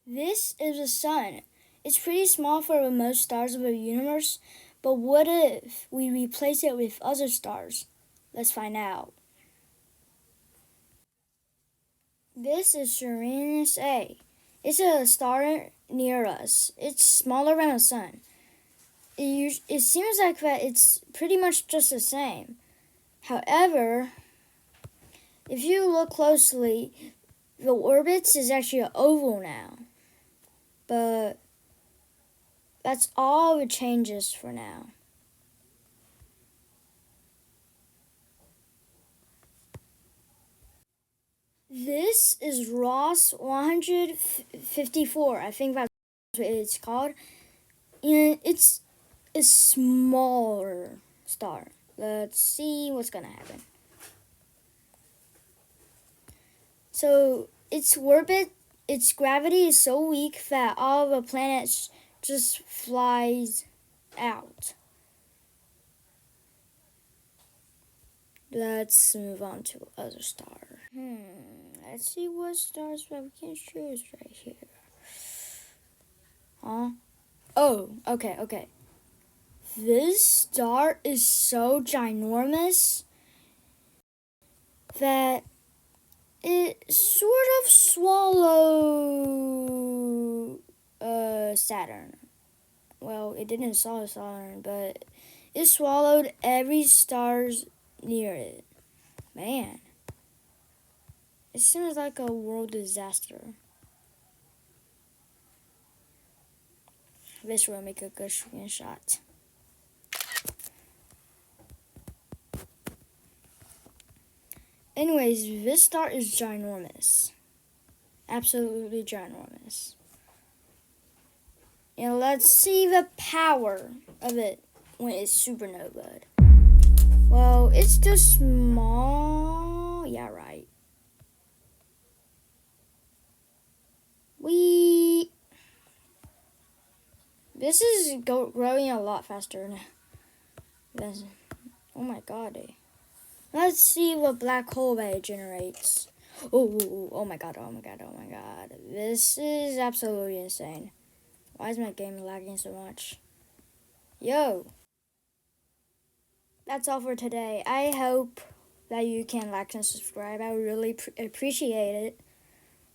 This is the sun. It's pretty small for most stars of the universe, but what if we replace it with other stars? Let's find out. This is Sirius A. It's a star near us. It's smaller than the sun. It seems like that it's pretty much just the same. However, if you look closely, the orbit is actually an oval now. But that's all the changes for now. This is Ross 154. I think that's what it's called. And it's a smaller star. Let's see what's gonna happen. So its orbit, its gravity is so weak that all the planets just flies out. Let's move on to other star. Let's see what stars we can choose right here. Huh? Oh, okay. This star is so ginormous that it sort of swallowed Saturn. Well, it didn't swallow Saturn, but it swallowed every stars near it. Man, it seems like a world disaster. This will make a good screenshot. Anyways, this star is ginormous. Absolutely ginormous. And let's see the power of it when it's supernova. Well, it's just small. Yeah, right. This is growing a lot faster now. Oh my god. Let's see what black hole that it generates. Oh my god. This is absolutely insane. Why is my game lagging so much? Yo. That's all for today. I hope that you can like and subscribe. I would really appreciate it.